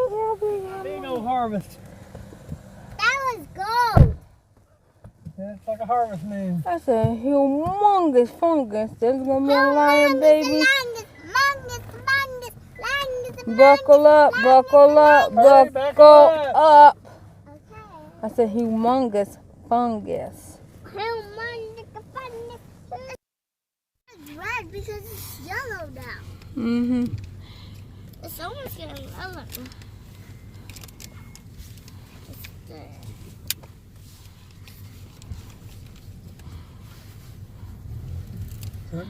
how big that Big old harvest. That was gold. Yeah, it's like a harvest moon. That's a humongous fungus. There's gonna be a lot of babies. Buckle up, buckle up, Hurry, buckle up. Okay. That's a humongous fungus. It's red because it's yellow now. Mm-hmm. It's almost getting yellow. It's there.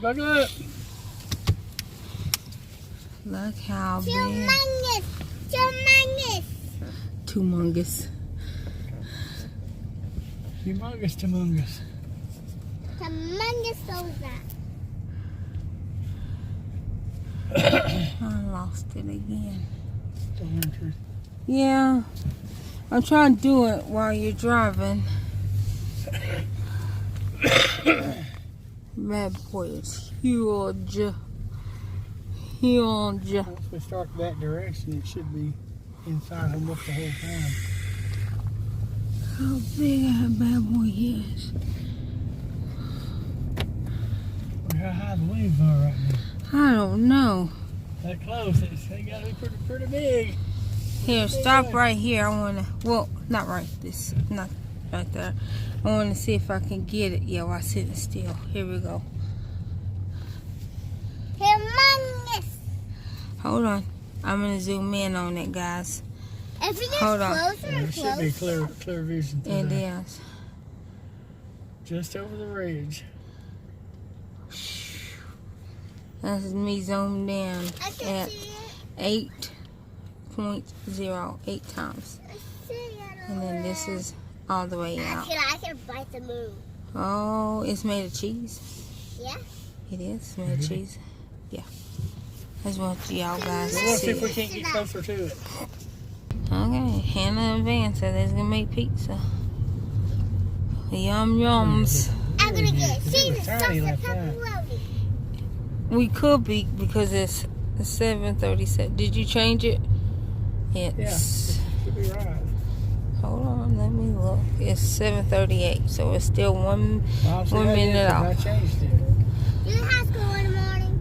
Buckle up. Look how big. Humongous. Humongous. Humongous. Humongous, humongous. Humongous soda. I lost it again. Yeah. I'm trying to do it while you're driving. Bad boy is huge. Huge. Once we start that direction, it should be inside almost the whole time. How big that bad boy is. How high the waves are right now? I don't know. That close, they gotta be pretty big. Here, stop right here. I wanna, well, not right this, not right there. I wanna see if I can get it. Yeah, while sitting still. Here we go. Humongous. Hold on. I'm gonna zoom in on it, guys. If it gets Hold on. closer Yeah, and it should be closer. clear vision through It there. is. Just over the ridge. That's me zoomed in I can at see it. 8.0, 8 times. I see it. And then this is all the way out. I can bite the moon. Oh, it's made of cheese. Yeah? It is. It's made of cheese. Yeah. That's what y'all guys Let's see if we see. can't get closer to it. Okay, Hannah and Van said they're gonna make pizza. Yum yums. I'm gonna get cheese and Tiny sauce like and that. pepperoni. We could be because it's 7:37. Did you change it? Yeah, It's. should be right. Hold on, let me look. It's 7:38, so it's still one minute I off. changed it. You have school in the morning?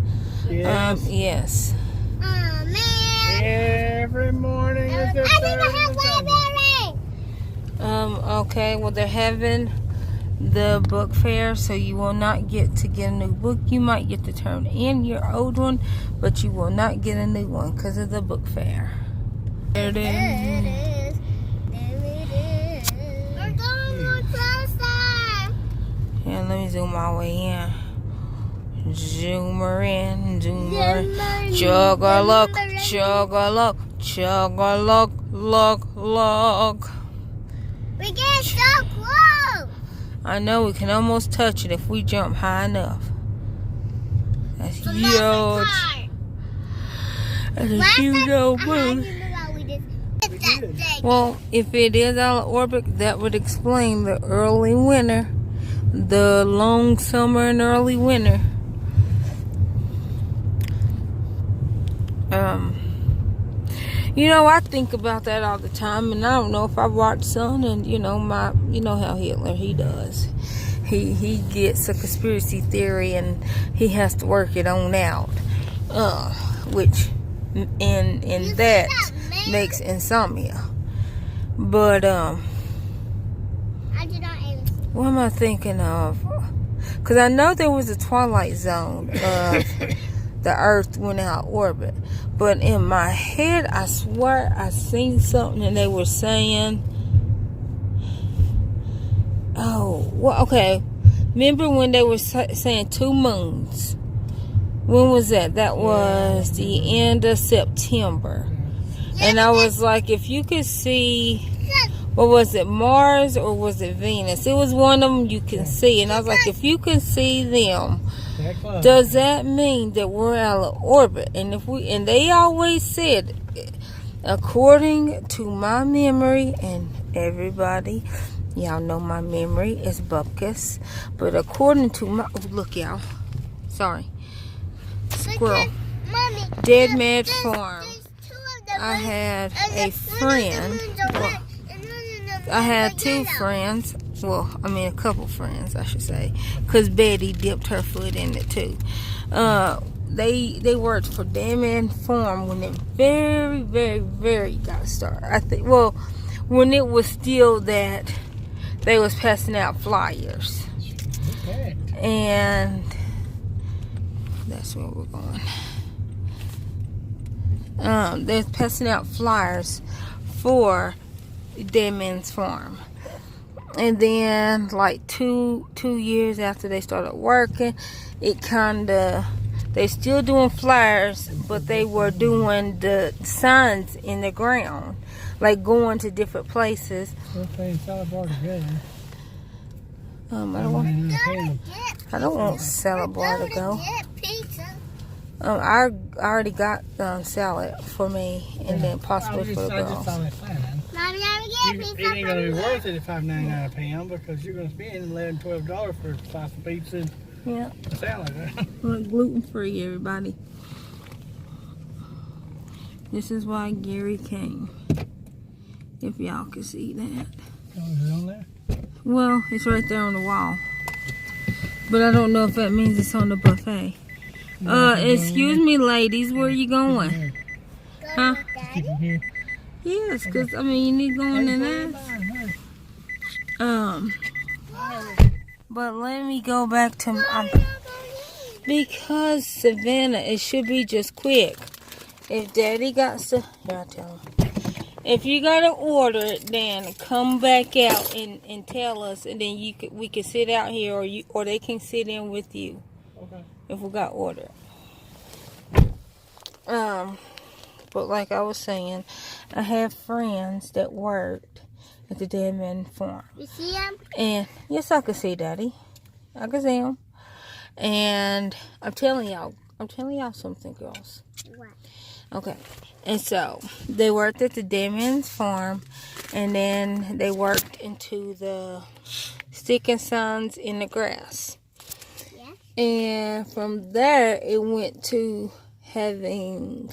Yes. Yes. Oh, man. Every morning is I the need third to have and Sunday. library. Okay. Well, they're having the book fair, so you will not get to get a new book. You might get to turn in your old one, but you will not get a new one because of the book fair. There it There is. it is. There it is. We're going more closer. And let me zoom all the way in. Zoomer in, zoomer. Chug a look, chug a look, chug a look, look. We get so close. I know we can almost touch it if we jump high enough. That's The huge. MasterCard. That's a Last huge time old I moon. had you know we did that thing. Well, if it is out of orbit, that would explain the early winter, the long summer and early winter. You know, I think about that all the time, and I don't know if I watch Sun, and you know how Hitler he does. He gets a conspiracy theory and he has to work it on out, which in that makes insomnia. But I did not even see. what am I thinking of? Because I know there was a twilight zone of the Earth went out orbit. But in my head, I swear I seen something and they were saying, oh, well, okay. Remember when they were saying 2 moons? When was that? That was the end of September. And I was like, if you could see, what was it, Mars or was it Venus? It was one of them you can see. And I was like, if you can see them, does that mean that we're out of orbit? And and they always said, according to my memory, and everybody, y'all know my memory is bupkis, but according to my, oh, look y'all, sorry, squirrel, Mommy, Dead Man's Farm. There's 2 of them I had a friend. Well, I had two friends. Well, I mean a couple friends, I should say, because Betty dipped her foot in it too. They worked for Damn Farm when it very got started. I think. Well, when it was still that they was passing out flyers, and that's where we're going. They're passing out flyers for Damn Farm. And then like two years after they started working, they still doing flyers, but they were doing the signs in the ground, like going to different places. We're playing Salad together. I don't want Salad Bar to go. I already got salad for me, and then possibly for the girls. Mommy, It ain't gonna be worth it at $5.99 a pound because you're gonna spend $11, $12 for a slice of pizza and a salad. We're gluten free, everybody. This is why Gary came. If y'all can see that. Oh, is it on there? Well, it's right there on the wall. But I don't know if that means it's on the buffet. Excuse me, ladies, where are you going? Huh? Keep it here. Yes, because, I mean, you need to go in and ask. But let me go back to because Savannah, it should be just quick. If Daddy got to, here I tell him. If you gotta order it, then come back out and tell us, and then we can sit out here, or they can sit in with you. Okay. If we got order. But like I was saying, I have friends that worked at the Damn Farm. You see him? And yes, I can see Daddy. I can see him. And I'm telling y'all something, girls. What? Okay. And so they worked at the Damn Farm, and then they worked into the sticking signs in the grass. Yeah. And from there, it went to having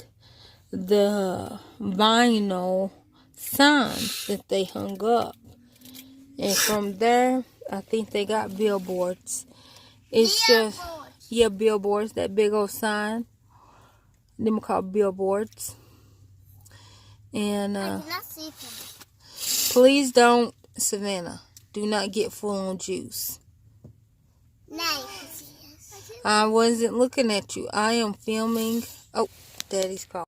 the vinyl signs that they hung up. And from there, I think they got billboards. It's just, billboards, that big old sign. Them are called billboards. And I cannot see them. please don't, Savannah, do not get full on juice. Nice. I wasn't looking at you. I am filming. Oh, Daddy's call.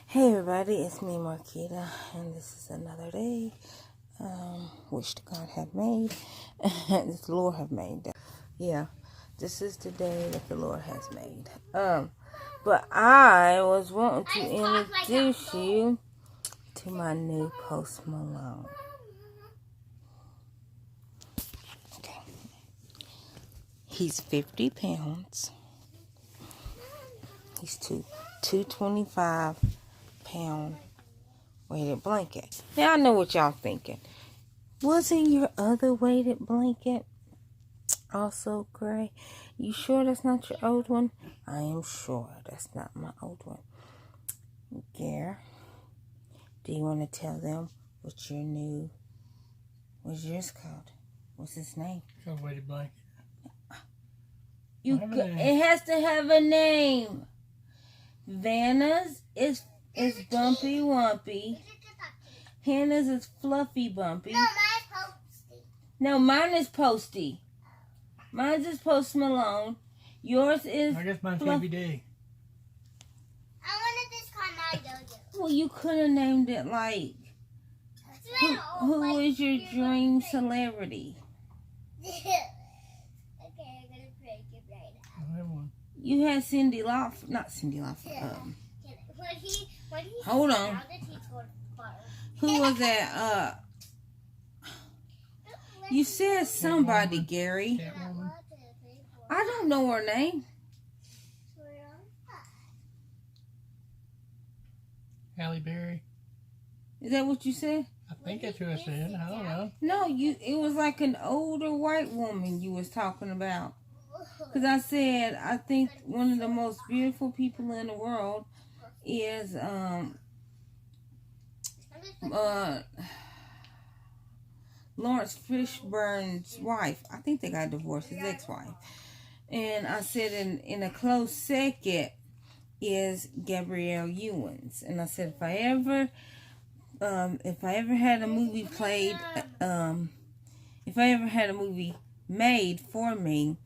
Hey everybody, it's me, Marquita, and this is another day, which God have made, that the Lord have made. Yeah, this is the day that the Lord has made. But I was wanting to introduce you to my new Post Malone. Okay. He's 50 pounds. He's 225 pound weighted blanket. Now I know what y'all thinking. Wasn't your other weighted blanket also gray? You sure that's not your old one? I am sure that's not my old one. Gare, do you want to tell them what's yours called? What's his name? It's a weighted blanket. It has to have a name. Vanna's is Bumpy Wumpy. Hannah's is Fluffy Bumpy. No, mine's Posty. No, mine is Posty. Mine's is Post Malone. Yours is. I guess mine's Fluffy D. I wanted this call my dojo. Well, you could have named it like. Who is your dream celebrity? Okay, I'm gonna break it right now. I have one. You had Cindy Lauper, not Cindy Lauper. Hold on. Who was that? You said somebody, Gary. Catwoman. I don't know her name. Halle Berry. Is that what you said? I think that's who I said. I don't know. No, it was like an older white woman you was talking about. Because I said, I think one of the most beautiful people in the world is Lawrence Fishburne's wife. I think they got divorced, his ex-wife. And I said in a close second is Gabrielle Ewens. And I said if I ever had a movie played, if I ever had a movie made for me,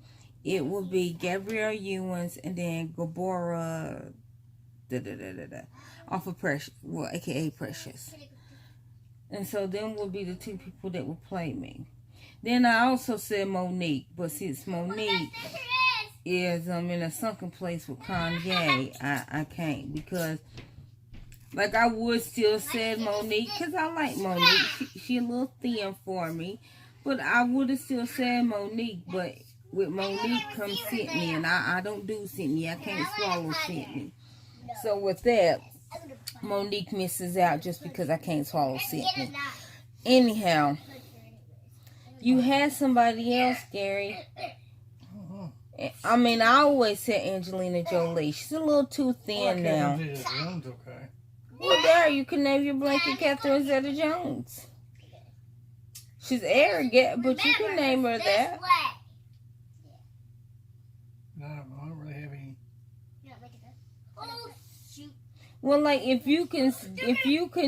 it would be Gabrielle Ewens and then Gabora off of Precious, well, aka Precious. And so them would be the two people that would play me. Then I also said Monique, but since Monique is in a sunken place with Kanye, I can't, because like I would still say Monique because I like Monique. She a little thin for me, but I would have still said Monique. But with Monique comes Sydney, and I don't do Sydney. I can't swallow Sydney. So with that, Monique misses out just because I can't swallow Sydney. Anyhow, you had somebody else, Gary. I mean, I always said Angelina Jolie. She's a little too thin now. Okay. Well, there, you can name your blanket Catherine Zeta-Jones. She's arrogant, but you can name her that. No, I don't really have any. Well, like, if you can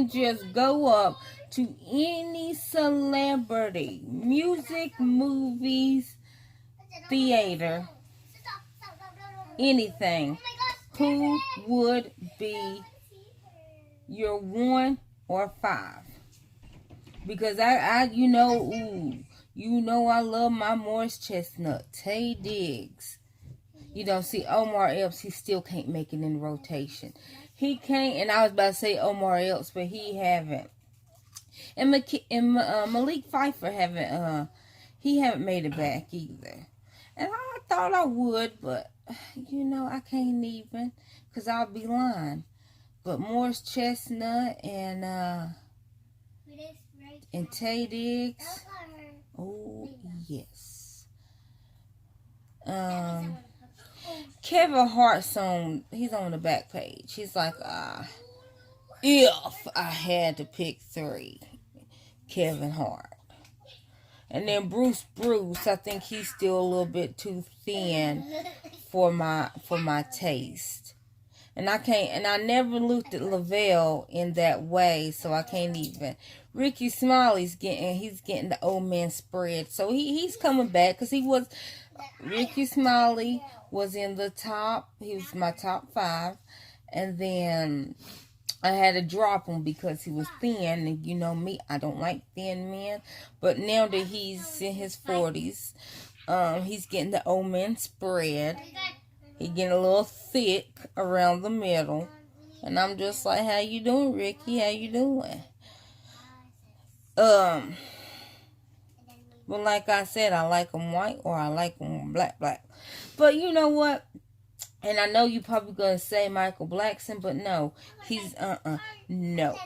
just go up to any celebrity, music, movies, theater, anything, who would be your 1 or 5? Because I you know I love my Morris Chestnut, Tay Diggs. You don't see Omar Epps, he still can't make it in rotation. He can't, and I was about to say Omar Epps, but he haven't. And Malik Pfeiffer haven't made it back either. And I thought I would, but I can't even, because I'll be lying. But Morris Chestnut and Tay Diggs, oh yes. Kevin Hart's he's on the back page. He's like, if I had to pick 3, Kevin Hart. And then Bruce, I think he's still a little bit too thin for my taste. And I never looked at Lavelle in that way, so I can't even. Ricky Smiley's getting the old man spread. So he's coming back, because Ricky Smiley was in the top. He was my top 5. And then I had to drop him because he was thin. And you know me, I don't like thin men. But now that he's in his 40s, he's getting the old man spread. He's getting a little thick around the middle. And I'm just like, how you doing, Ricky? How you doing? But like I said, I like them white or I like them black. But you know what? And I know you probably going to say Michael Blackson, but no. He's, no.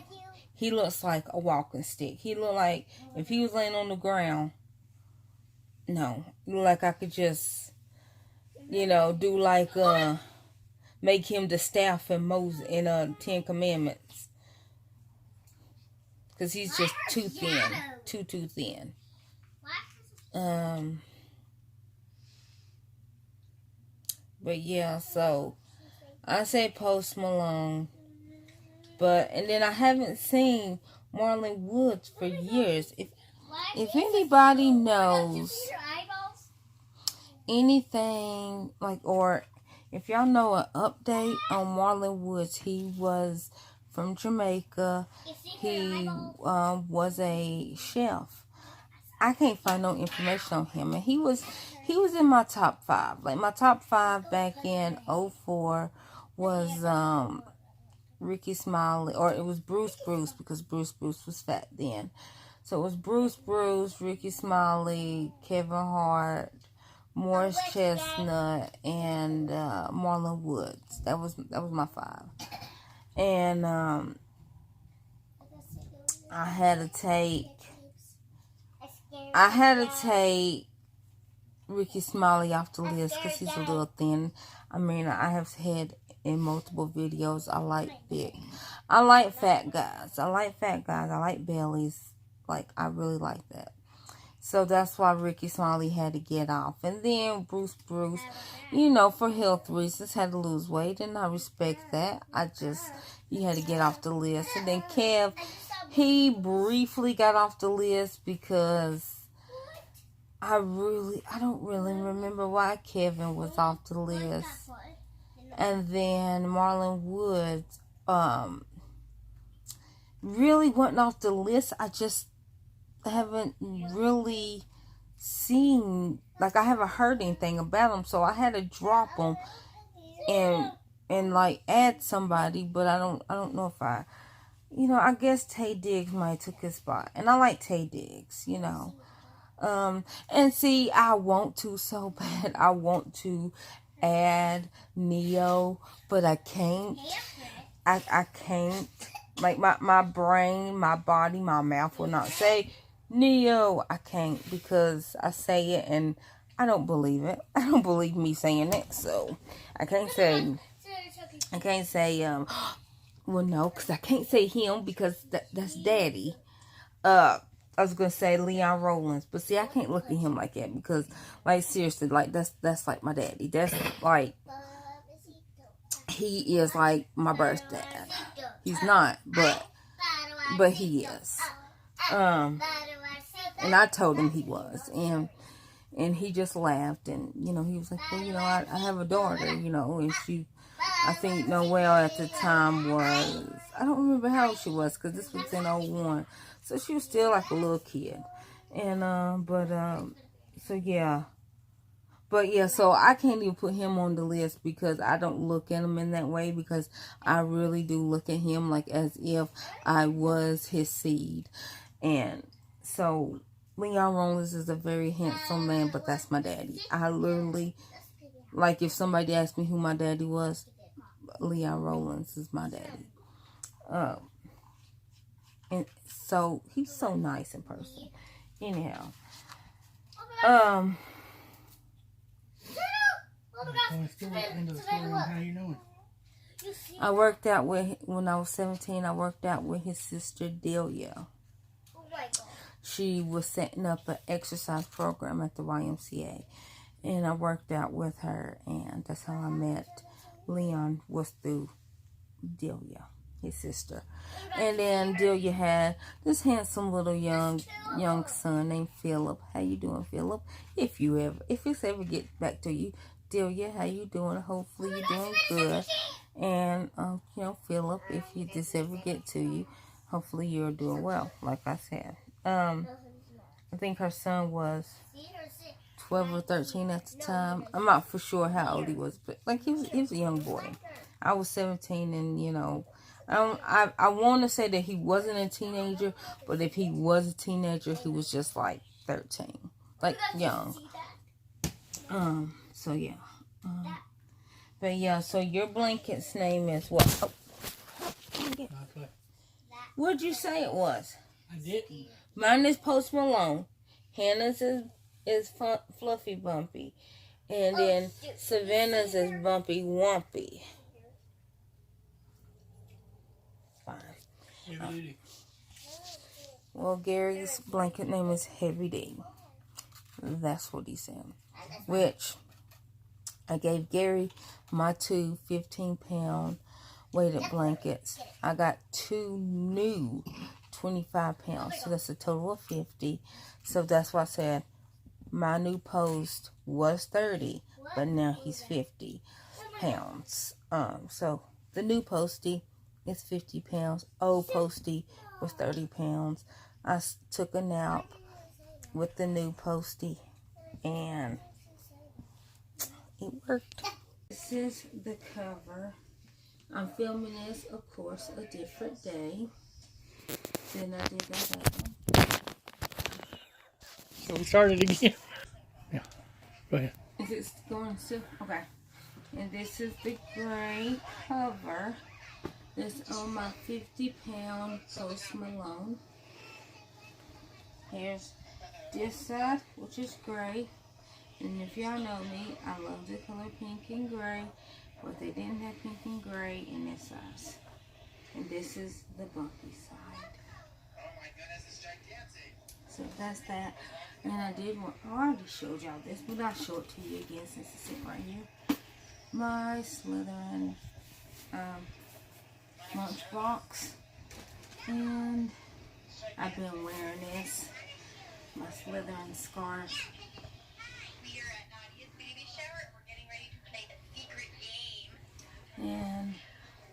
He looks like a walking stick. He look like, if he was laying on the ground, no. Like I could just, do like, make him the staff in Moses in 10 Commandments. Because he's just too thin. Too thin. But yeah, so I say Post Malone. And then I haven't seen Marlon Woods for years. If anybody knows anything, or if y'all know an update on Marlon Woods, he was from Jamaica. He was a chef. I can't find no information on him. And he was in my top 5. Like my top 5 back in 2004 was Ricky Smiley, or it was Bruce, because Bruce was fat then. So it was Bruce, Ricky Smiley, Kevin Hart, Morris Chestnut, and Marlon Woods. That was my 5. And I had to take Ricky Smiley off the list because he's a little thin. I mean, I have had in multiple videos, I like fat guys. I like bellies. Like, I really like that. So that's why Ricky Smiley had to get off. And then Bruce, you know, for health reasons, had to lose weight. And I respect that. You had to get off the list. And then Kev, he briefly got off the list because I don't really remember why Kevin was off the list. And then Marlon Woods really wasn't off the list. I just haven't really seen, like, I haven't heard anything about him, so I had to drop him and like add somebody, but I don't know if I guess Tay Diggs might have took his spot, and I like Tay Diggs, you know. And see, I want to so bad. I want to add Neo, but I can't. I can't. Like, my brain, my body, my mouth will not say Neo. I can't, because I say it and I don't believe it. I don't believe me saying it, so I can't say well, no, because I can't say him, because that's daddy. I was gonna say Leon Rollins, but see, I can't look at him like that, because, like, seriously, like, that's like my daddy. That's like, he is like my birth dad. He's not, but he is. And I told him he was, and he just laughed, and, you know, he was like, well, you know, I have a daughter, you know, and she, I think Noelle at the time was, I don't remember how old she was, because this was in 01, so she was still like a little kid, and, so yeah. But yeah, so I can't even put him on the list, because I don't look at him in that way, because I really do look at him like as if I was his seed. And so Leon Rollins is a very handsome man, but that's my daddy. I literally, like, if somebody asked me who my daddy was, Leon Rollins is my daddy. And so he's so nice in person. Anyhow, How you doing? I worked out with, when I was 17, I worked out with his sister Delia. She was setting up an exercise program at the YMCA, and I worked out with her, and that's how I met Leon, was through Delia, his sister. And then Delia had this handsome little young son named Philip. How you doing, Philip? If it's ever get back to you, Delia, how you doing? Hopefully you're doing good. And you know, Philip, if this ever get to you, hopefully you're doing well. Like I said, I think her son was 12 or 13 at the time. I'm not for sure how old he was, but like he was a young boy. I was 17, and, you know, I want to say that he wasn't a teenager, but if he was a teenager, he was just like 13, like young. So yeah. But yeah, so your blanket's name is what? Oh. What'd you say it was? I didn't. Mine is Post Malone. Hannah's is Fluffy Bumpy. And then Savannah's is Bumpy Wumpy. Fine. Well, Gary's blanket name is Heavy D. That's what he said. Which, I gave Gary my 2 15-pound weighted blankets. I got 2 new 25 pounds, so that's a total of 50. So that's why I said my new Post was 30, but now he's 50 pounds. So the new Posty is 50 pounds. Old Posty was 30 pounds. I took a nap with the new Posty, and it worked. This is the cover. I'm filming this, of course, a different day than I did that other one. So we started again. Yeah. Go ahead. Is it going still? Okay. And this is the gray cover. That's on my 50-pound Post Malone. Here's this side, which is gray. And if y'all know me, I love the color pink and gray, but they didn't have pink and gray in this size. And this is the bumpy side. So that's that. And I did want, I already showed y'all this, but I'll show it to you again since it's sitting right here. My Slytherin lunchbox. And I've been wearing this, my Slytherin scarf. And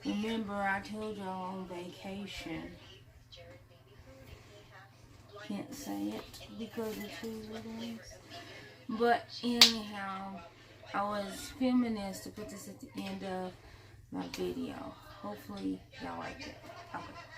remember, I told y'all on vacation. Can't say it because it's too little. But anyhow, I was filming this to put this at the end of my video. Hopefully y'all liked it. Okay.